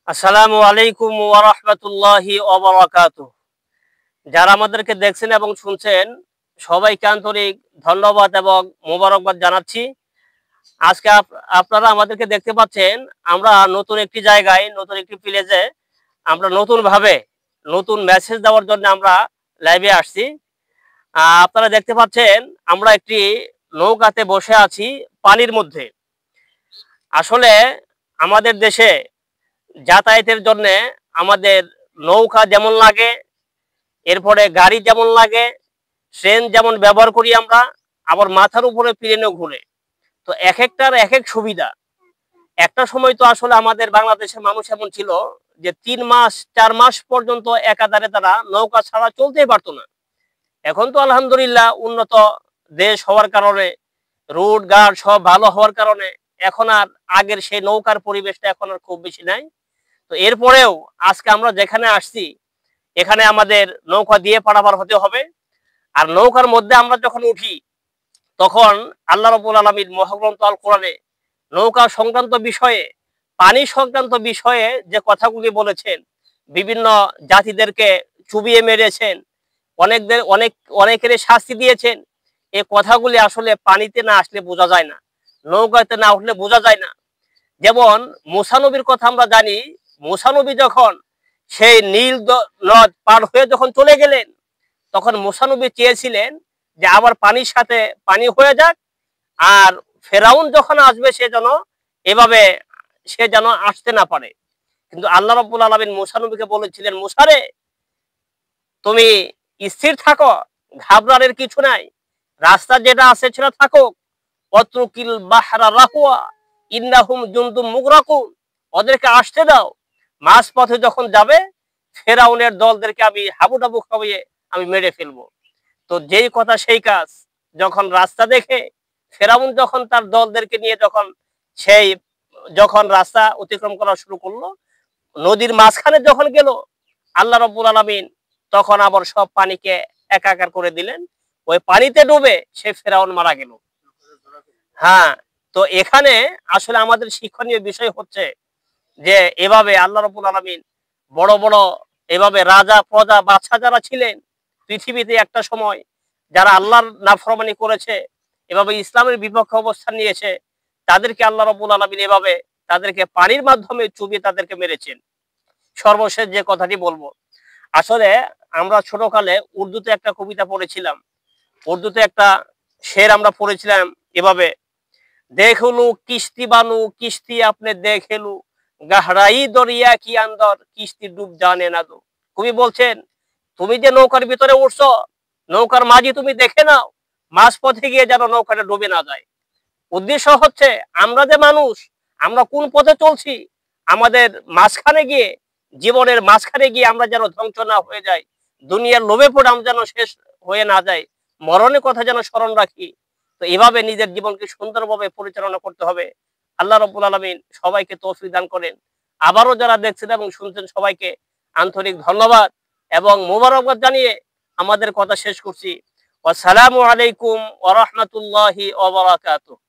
আসসালামু আলাইকুম ওয়া রাহমাতুল্লাহি ওয়া বারাকাতুহু। যারা আমাদেরকে দেখছেন এবং শুনছেন সবাইকে আন্তরিক ধন্যবাদ এবং মোবারকবাদ জানাচ্ছি। আজকে আপনারা আমাদেরকে দেখতে পাচ্ছেন আমরা নতুন একটি জায়গায়, নতুন একটি প্লেসে আমরা নতুনভাবে নতুন মেসেজ দেওয়ার জন্য আমরা লাইভে আসছি। আপনারা দেখতে পাচ্ছেন আমরা একটি নৌকাতে বসে আছি পানির মধ্যে। আসলে আমাদের দেশে যাতায়াতের জন্যে আমাদের নৌকা যেমন লাগে, এরপরে গাড়ি যেমন লাগে, ট্রেন যেমন ব্যবহার করি আমরা, আবার মাথার উপরে প্লেনও ঘুরে। তো এক একটার এক এক সুবিধা। একটা সময় তো আসলে আমাদের বাংলাদেশের মানুষ এমন ছিল যে ৩ মাস ৪ মাস পর্যন্ত একাধারে তারা নৌকা ছাড়া চলতেই পারতো না। এখন তো আলহামদুলিল্লাহ উন্নত দেশ হওয়ার কারণে, রুট ঘাট সব ভালো হওয়ার কারণে এখন আর আগের সেই নৌকার পরিবেশটা এখন আর খুব বেশি নাই। তো এরপরেও আজকে আমরা যেখানে আসছি এখানে আমাদের নৌকা দিয়ে পারাপার হতে হবে। আর নৌকার মধ্যে আমরা যখন উঠি তখন আল্লাহ রাব্বুল আলামিন মহাগ্রন্থ আল কোরআনে নৌকা সংক্রান্ত বিষয়ে, পানি সংক্রান্ত বিষয়ে যে কথাগুলি বলেছেন, বিভিন্ন জাতিদেরকে চুবিয়ে মেরেছেন, অনেকের শাস্তি দিয়েছেন। এই কথাগুলি আসলে পানিতে না আসলে বোঝা যায় না, নৌকাতে না উঠলে বোঝা যায় না। যেমন মুসা নবীর কথা আমরা জানি, মুসা নবী যখন সেই নীল নদ পার হয়ে যখন চলে গেলেন তখন মুসা নবী চেয়েছিলেন যে আবার পানির সাথে পানি হয়ে যাক, আর ফেরাউন যখন আসবে সে যেন আসতে না পারে। কিন্তু আল্লাহ রাব্বুল আলামিন মুসা নবীকে বলেছিলেন, মুসা রে, তুমি স্থির থাকো, ঘাবড়ানোর কিছু নাই, রাস্তা যেটা আছে সেটা থাকুক। অত্রুকিল বাহরা রাহুয়া ইন্নাহুম জুনদুম মুগরাকুন, ওদেরকে আসতে দাও। মাঝ পথে যখন যাবে ফেরাউনের দলদেরকে আমি হাবুডাবু খাইয়ে আমি মেরে ফেলবো। তো যেই কথা সেই কাজ। যখন রাস্তা দেখে ফেরাউন যখন তার দলদেরকে নিয়ে সেই যখন রাস্তা অতিক্রম করা শুরু করলো, নদীর মাঝখানে যখন গেল আল্লাহ রাব্বুল আলামিন তখন আবার সব পানিকে একাকার করে দিলেন। ওই পানিতে ডুবে সে ফেরাউন মারা গেল। হ্যাঁ, তো এখানে আসলে আমাদের শিক্ষণীয় বিষয় হচ্ছে যে এভাবে আল্লাহ রাব্বুল আলামিন বড় বড় এভাবে রাজা প্রজা বাদশা যারা ছিলেন পৃথিবীতে একটা সময়, যারা আল্লাহর নাফরমানি করেছে, এভাবে ইসলামের বিপক্ষে অবস্থান নিয়েছে, তাদেরকে আল্লাহ রাব্বুল আলামিন এভাবে তাদেরকে পানির মাধ্যমে চুবিয়ে তাদেরকে মেরেছেন। সর্বশেষ যে কথাটি বলবো, আসলে আমরা ছোটকালে উর্দুতে একটা কবিতা পড়েছিলাম, উর্দুতে একটা শের আমরা পড়েছিলাম এভাবে, দেখলু কিস্তি বানু কিস্তি আপনি দেখেলু, গাহরাই দরিয়া কি আন্দর কিস্তি ডুব জানে না দো। কবি বলছেন, তুমি যে নৌকার ভিতরে উঠছো, নৌকার মাঝি তুমি দেখে নাও, মাঝ পথে গিয়ে যেন নৌকাটা ডুবে না যায়। উদ্দেশ্য হচ্ছে আমরা যে মানুষ, আমরা কোন পথে চলছি, আমাদের মাঝখানে গিয়ে, জীবনের মাঝখানে গিয়ে আমরা যেন ধ্বংস না হয়ে যাই, দুনিয়ার লোভে পড়ে আমরা যেন শেষ হয়ে না যাই, মরণের কথা যেন স্মরণ রাখি। তো এভাবে নিজের জীবনকে সুন্দরভাবে পরিচালনা করতে হবে। আল্লাহ রাব্বুল আলামিন সবাইকে তৌফিক দান করেন। আবারও যারা দেখছেন এবং শুনছেন সবাইকে আন্তরিক ধন্যবাদ এবং মোবারকবাদ জানিয়ে আমাদের কথা শেষ করছি। আসসালামু আলাইকুম ওয়া রাহমাতুল্লাহি ওয়া বারাকাতুহু।